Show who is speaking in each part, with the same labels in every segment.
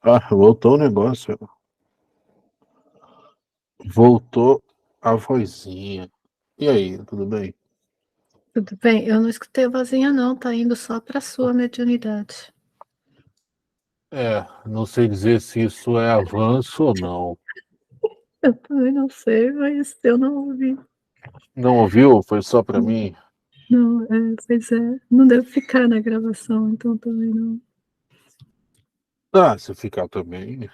Speaker 1: Ah, voltou o negócio. Voltou a vozinha. E aí, tudo bem?
Speaker 2: Tudo bem? Eu não escutei a vozinha, não, tá indo só para sua mediunidade.
Speaker 1: Não sei dizer se isso é avanço ou não.
Speaker 2: Eu também não sei, mas eu não ouvi.
Speaker 1: Não ouviu? Foi só pra mim?
Speaker 2: Não, pois é, não deve ficar na gravação, então também não.
Speaker 1: Ah, se ficar também,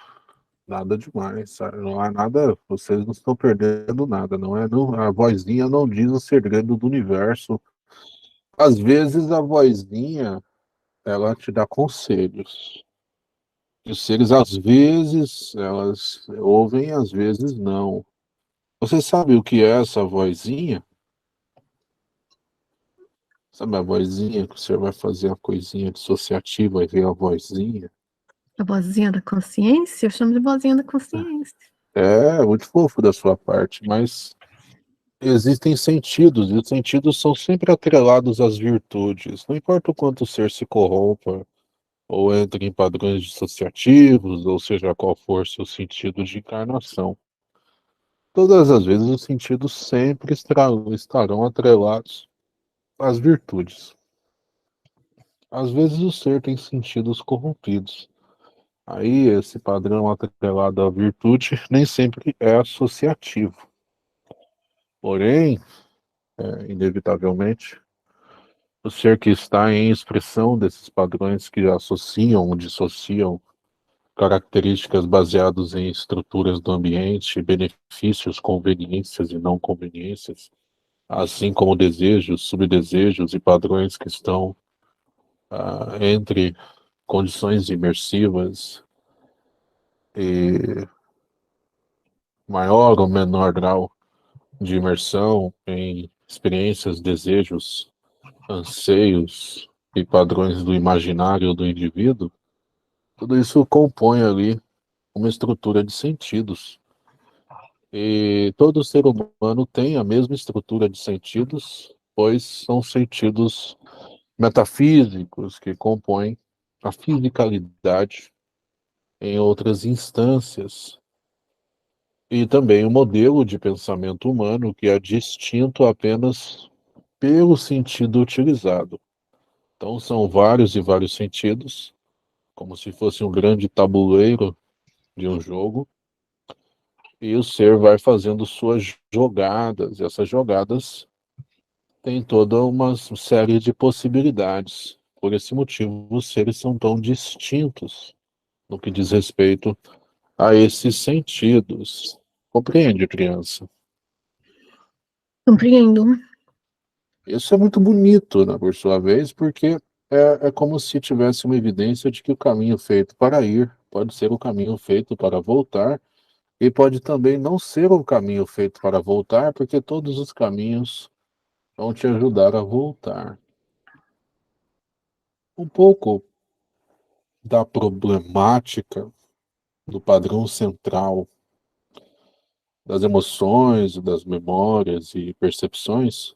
Speaker 1: nada demais, sabe? Não há nada, vocês não estão perdendo nada, não é? Não, a vozinha não diz o segredo do universo. Às vezes a vozinha, ela te dá conselhos. E os seres, às vezes, elas ouvem, às vezes não. Você sabe o que é essa vozinha? Sabe a vozinha que o senhor vai fazer uma coisinha dissociativa e vem a vozinha?
Speaker 2: A vozinha da consciência? Eu chamo de vozinha da consciência.
Speaker 1: É muito fofo da sua parte, mas existem sentidos, e os sentidos são sempre atrelados às virtudes. Não importa o quanto o ser se corrompa, ou entre em padrões dissociativos, ou seja qual for seu sentido de encarnação. Todas as vezes os sentidos sempre estarão atrelados às virtudes. Às vezes o ser tem sentidos corrompidos. Aí esse padrão atrelado à virtude nem sempre é associativo. Porém, inevitavelmente, o ser que está em expressão desses padrões que associam ou dissociam características baseadas em estruturas do ambiente, benefícios, conveniências e não conveniências, assim como desejos, subdesejos e padrões que estão entre condições imersivas e maior ou menor grau de imersão em experiências, desejos, anseios e padrões do imaginário do indivíduo, tudo isso compõe ali uma estrutura de sentidos. E todo ser humano tem a mesma estrutura de sentidos, pois são sentidos metafísicos que compõem a fisicalidade em outras instâncias. E também o modelo de pensamento humano que é distinto apenas pelo sentido utilizado. Então, são vários e vários sentidos, como se fosse um grande tabuleiro de um jogo, e o ser vai fazendo suas jogadas, e essas jogadas têm toda uma série de possibilidades. Por esse motivo, os seres são tão distintos no que diz respeito a esses sentidos. Compreende, criança?
Speaker 2: Compreendo.
Speaker 1: Isso é muito bonito, né, por sua vez, porque é como se tivesse uma evidência de que o caminho feito para ir pode ser o caminho feito para voltar, e pode também não ser o caminho feito para voltar, porque todos os caminhos vão te ajudar a voltar. Um pouco da problemática do padrão central das emoções, das memórias e percepções,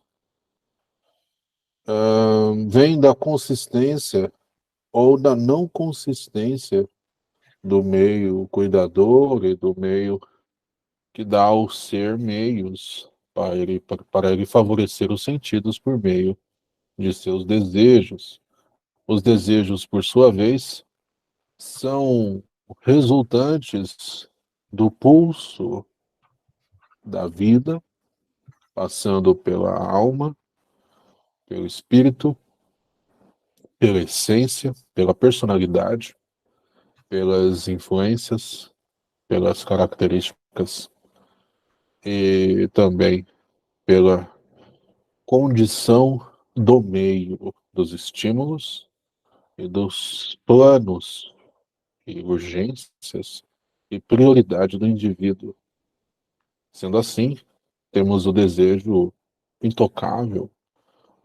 Speaker 1: vem da consistência ou da não consistência do meio cuidador e do meio que dá ao ser meios para ele favorecer os sentidos por meio de seus desejos. Os desejos, por sua vez, são resultantes do pulso da vida, passando pela alma, pelo espírito, pela essência, pela personalidade, pelas influências, pelas características e também pela condição do meio, dos estímulos e dos planos e urgências e prioridade do indivíduo. Sendo assim, temos o desejo intocável,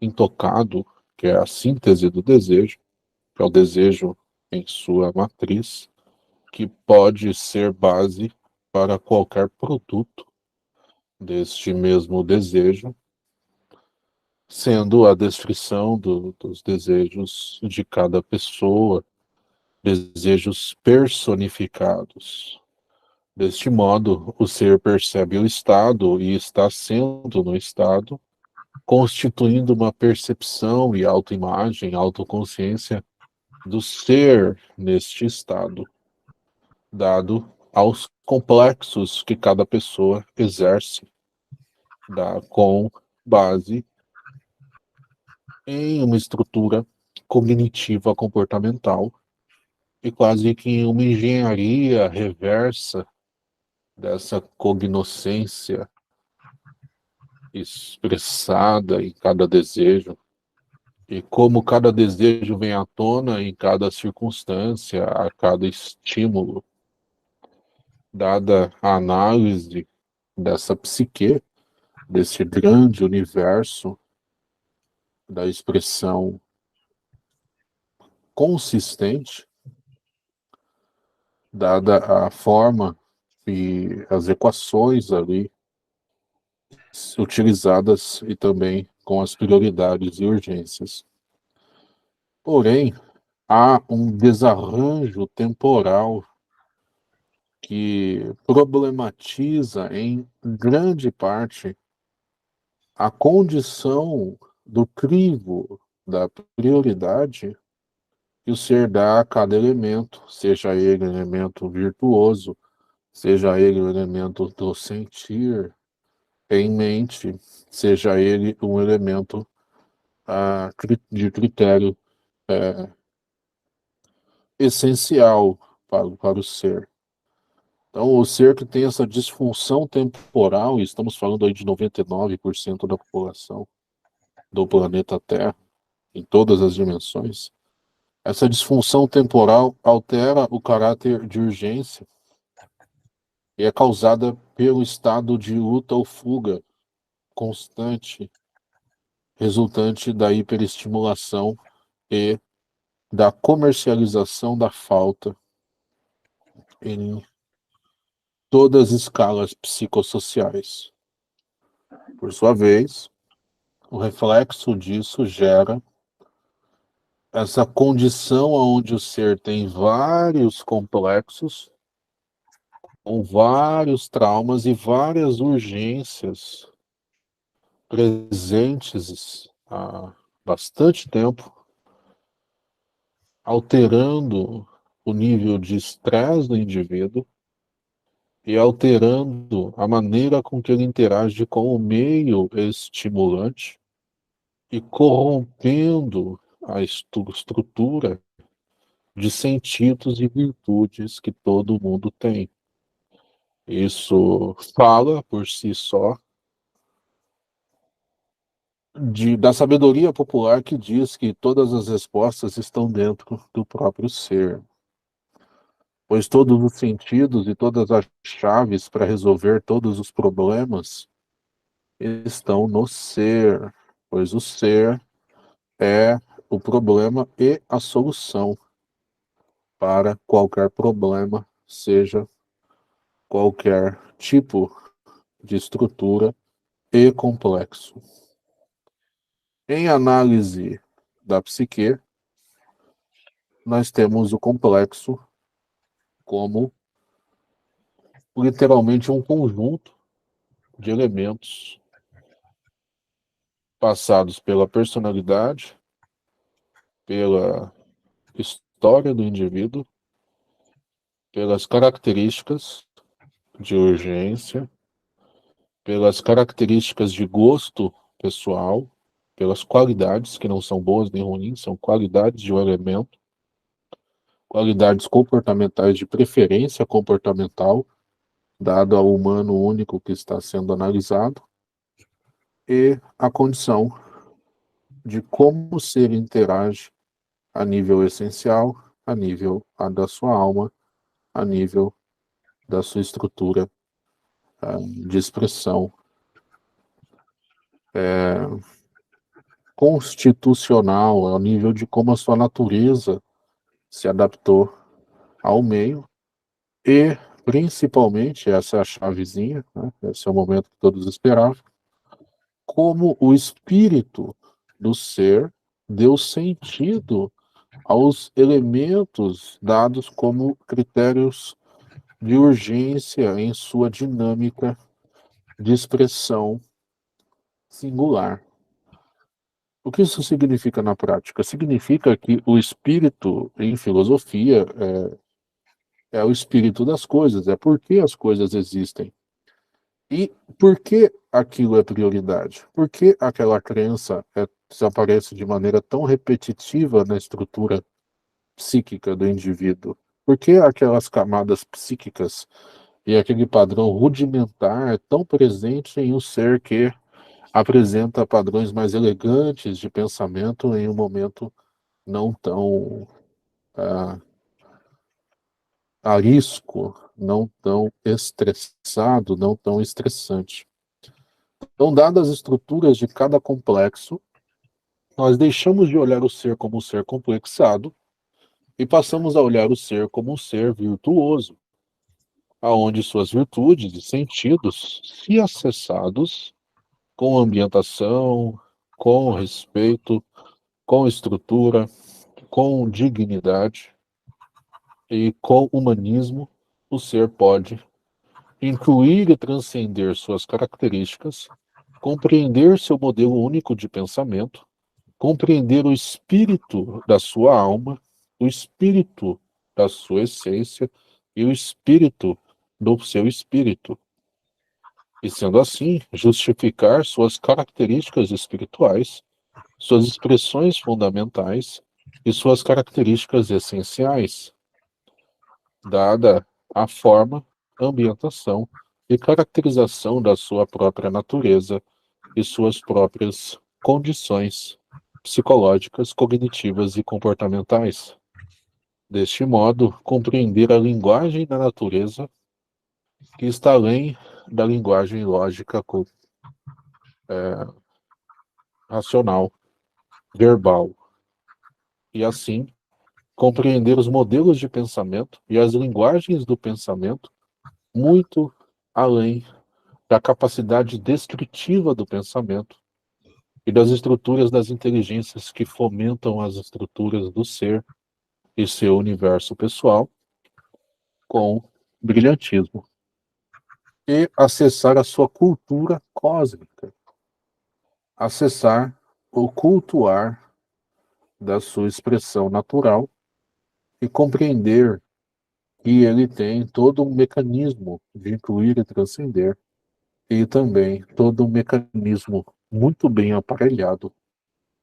Speaker 1: intocado, que é a síntese do desejo, que é o desejo em sua matriz, que pode ser base para qualquer produto deste mesmo desejo, sendo a descrição dos desejos de cada pessoa desejos personificados. Deste modo, o ser percebe o estado e está sendo no estado, constituindo uma percepção e autoimagem, autoconsciência do ser neste estado, dado aos complexos que cada pessoa exerce, com base em uma estrutura cognitiva comportamental e quase que em uma engenharia reversa dessa cognoscência expressada em cada desejo, e como cada desejo vem à tona em cada circunstância, a cada estímulo, dada a análise dessa psique, desse grande universo da expressão consistente, dada a forma e as equações ali utilizadas e também com as prioridades e urgências. Porém, há um desarranjo temporal que problematiza em grande parte a condição do crivo da prioridade que o ser dá a cada elemento, seja ele elemento virtuoso, seja ele o elemento do sentir em mente, seja ele um elemento de critério essencial para o ser. Então, o ser que tem essa disfunção temporal, e estamos falando aí de 99% da população do planeta Terra, em todas as dimensões, essa disfunção temporal altera o caráter de urgência e é causada pelo estado de luta ou fuga constante, resultante da hiperestimulação e da comercialização da falta em todas as escalas psicossociais. Por sua vez, o reflexo disso gera essa condição onde o ser tem vários complexos, com vários traumas e várias urgências presentes há bastante tempo, alterando o nível de estresse do indivíduo e alterando a maneira com que ele interage com o meio estimulante e corrompendo a estrutura de sentidos e virtudes que todo mundo tem. Isso fala por si só da sabedoria popular que diz que todas as respostas estão dentro do próprio ser, pois todos os sentidos e todas as chaves para resolver todos os problemas estão no ser, pois o ser é o problema e a solução para qualquer problema, seja qualquer tipo de estrutura e complexo. Em análise da psique, nós temos o complexo como literalmente um conjunto de elementos passados pela personalidade, pela história do indivíduo, pelas características de urgência, pelas características de gosto pessoal, pelas qualidades, que não são boas nem ruins, são qualidades de um elemento, qualidades comportamentais de preferência comportamental, dado ao humano único que está sendo analisado, e a condição de como o ser interage a nível essencial, a nível da sua alma, a nível da sua estrutura de expressão constitucional, ao nível de como a sua natureza se adaptou ao meio e, principalmente, essa é a chavezinha, né? Esse é o momento que todos esperavam, como o espírito do ser deu sentido aos elementos dados como critérios de urgência em sua dinâmica de expressão singular. O que isso significa na prática? Significa que o espírito, em filosofia, é o espírito das coisas, é por que as coisas existem. E por que aquilo é prioridade? Por que aquela crença desaparece de maneira tão repetitiva na estrutura psíquica do indivíduo? Por que aquelas camadas psíquicas e aquele padrão rudimentar é tão presente em um ser que apresenta padrões mais elegantes de pensamento em um momento não tão arisco, não tão estressado, não tão estressante? Então, dadas as estruturas de cada complexo, nós deixamos de olhar o ser como um ser complexado e passamos a olhar o ser como um ser virtuoso, aonde suas virtudes e sentidos, se acessados com ambientação, com respeito, com estrutura, com dignidade e com humanismo, o ser pode incluir e transcender suas características, compreender seu modelo único de pensamento, compreender o espírito da sua alma, o espírito da sua essência e o espírito do seu espírito. E sendo assim, justificar suas características espirituais, suas expressões fundamentais e suas características essenciais, dada a forma, ambientação e caracterização da sua própria natureza e suas próprias condições psicológicas, cognitivas e comportamentais. Deste modo, compreender a linguagem da natureza que está além da linguagem lógica racional, verbal, e assim compreender os modelos de pensamento e as linguagens do pensamento muito além da capacidade descritiva do pensamento e das estruturas das inteligências que fomentam as estruturas do ser e seu universo pessoal com brilhantismo. E acessar a sua cultura cósmica, acessar ou cultuar da sua expressão natural e compreender que ele tem todo um mecanismo de incluir e transcender e também todo um mecanismo muito bem aparelhado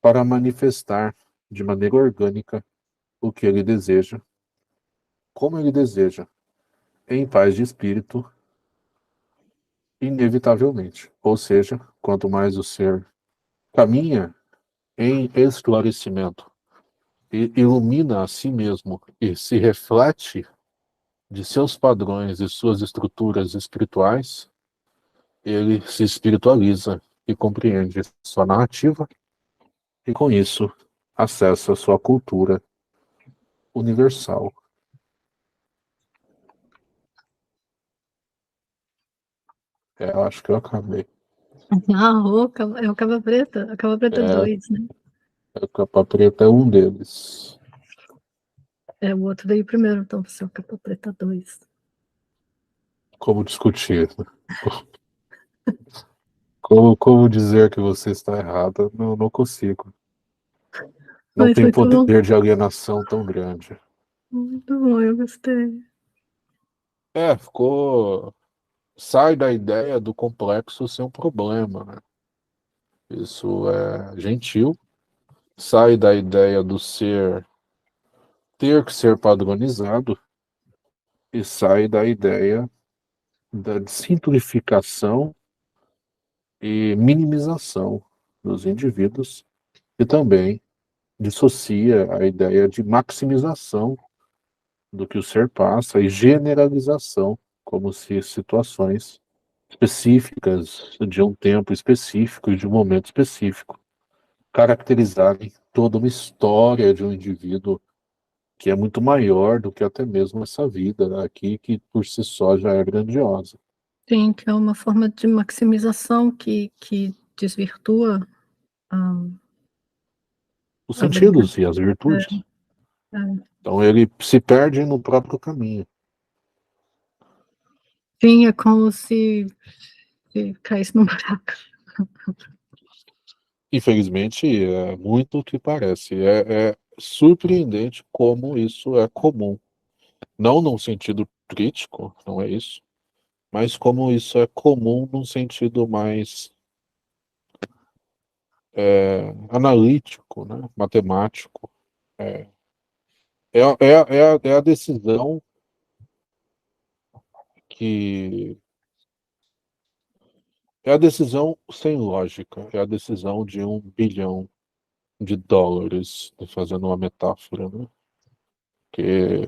Speaker 1: para manifestar de maneira orgânica o que ele deseja, como ele deseja, em paz de espírito, inevitavelmente. Ou seja, quanto mais o ser caminha em esclarecimento e ilumina a si mesmo e se reflete de seus padrões e suas estruturas espirituais, ele se espiritualiza e compreende sua narrativa e, com isso, acessa sua cultura universal. Eu acho que eu acabei.
Speaker 2: Ah, é o Capa Preta. A Capa Preta
Speaker 1: É,
Speaker 2: 2, né?
Speaker 1: a capa preta é um deles.
Speaker 2: É, o outro veio primeiro, então vai ser o Capa Preta 2.
Speaker 1: Como discutir? Como dizer que você está errada? Não, não consigo. Não
Speaker 2: Mas
Speaker 1: tem
Speaker 2: muito bom.
Speaker 1: poder de alienação tão grande.
Speaker 2: Muito bom, eu gostei.
Speaker 1: Ficou. Sai da ideia do complexo ser um problema, né? Isso é gentil. Sai da ideia do ser ter que ser padronizado e sai da ideia da simplificação e minimização dos indivíduos e também dissocia a ideia de maximização do que o ser passa e generalização, como se situações específicas de um tempo específico e de um momento específico caracterizarem toda uma história de um indivíduo que é muito maior do que até mesmo essa vida aqui, que por si só já é grandiosa.
Speaker 2: Sim, que é uma forma de maximização que desvirtua a,
Speaker 1: Os
Speaker 2: a brincadeira.
Speaker 1: sentidos e as virtudes. Então ele se perde no próprio caminho.
Speaker 2: Sim, é como se caísse num buraco.
Speaker 1: Infelizmente, é muito o que parece. É surpreendente como isso é comum. Não num sentido crítico, não é isso, mas como isso é comum num sentido mais analítico, né? Matemático. É, é a decisão que. É a decisão sem lógica, é a decisão de US$ 1 bilhão, fazendo uma metáfora, né? Que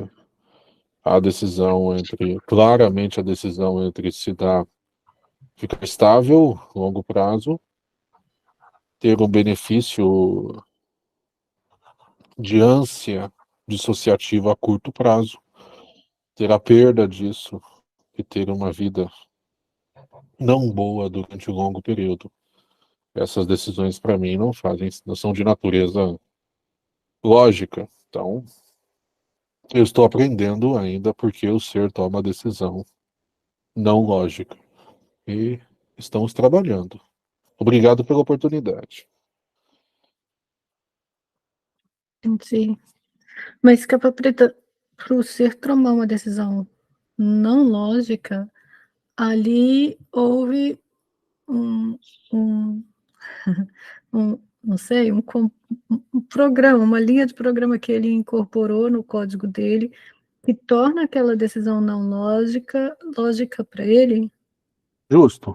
Speaker 1: a decisão entre, claramente a decisão entre se dar, ficar estável, longo prazo, ter um benefício de ânsia dissociativa a curto prazo, ter a perda disso e ter uma vida não boa durante um longo período. Essas decisões, para mim, não são de natureza lógica. Então, eu estou aprendendo ainda porque o ser toma decisão não lógica. E estamos trabalhando. Obrigado pela oportunidade.
Speaker 2: Entendi. Mas, capa preta, para o ser tomar uma decisão não lógica, ali houve um, um, não sei, um programa, uma linha de programa que ele incorporou no código dele, que torna aquela decisão não lógica, lógica para ele.
Speaker 1: Justo.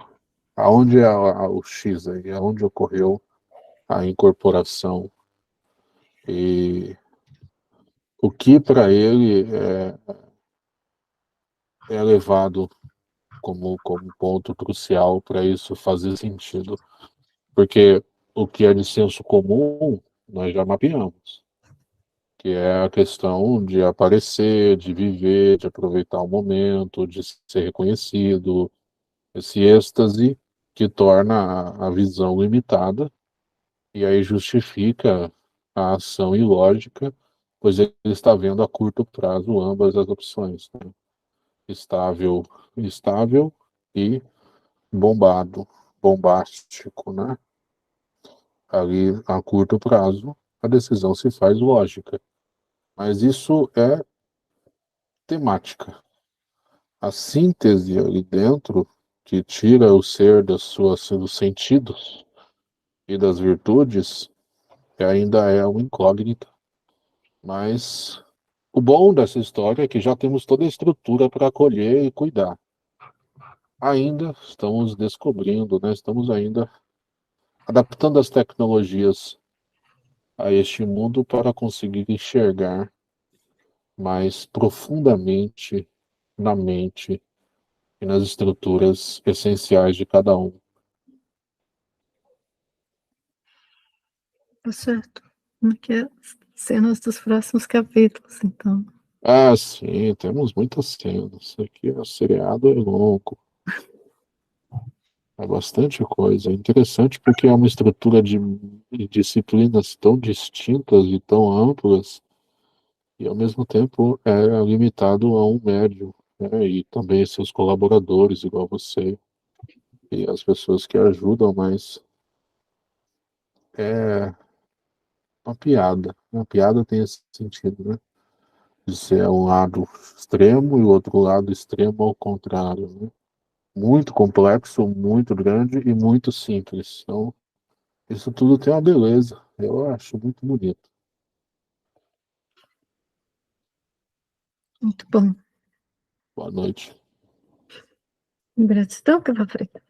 Speaker 1: Aonde é o X aí? Aonde ocorreu a incorporação? E o que para ele é levado como ponto crucial para isso fazer sentido? Porque o que é de senso comum, nós já mapeamos, que é a questão de aparecer, de viver, de aproveitar o momento, de ser reconhecido, esse êxtase que torna a visão limitada e aí justifica a ação ilógica, pois ele está vendo a curto prazo ambas as opções, né? Estável, estável e bombado, bombástico, né? Ali a curto prazo, a decisão se faz lógica, mas isso é temática. A síntese ali dentro, que tira o ser dos sentidos e das virtudes, ainda é uma incógnita, mas o bom dessa história é que já temos toda a estrutura para acolher e cuidar. Ainda estamos descobrindo, né? Estamos ainda adaptando as tecnologias a este mundo para conseguir enxergar mais profundamente na mente e nas estruturas essenciais de cada um.
Speaker 2: Tá certo. Como é que é? Cenas dos próximos capítulos, então.
Speaker 1: Ah, sim, temos muitas cenas. Aqui o seriado é longo, é bastante coisa. É interessante porque é uma estrutura de disciplinas tão distintas e tão amplas, e ao mesmo tempo é limitado a um médium, né? E também seus colaboradores, igual você, e as pessoas que ajudam, mas é uma piada. Uma piada tem esse sentido, né? De ser um lado extremo e o outro lado extremo ao contrário, né? Muito complexo, muito grande e muito simples. Então, isso tudo tem uma beleza. Eu acho muito bonito.
Speaker 2: Muito bom.
Speaker 1: Boa noite.
Speaker 2: Gratidão, capa preta.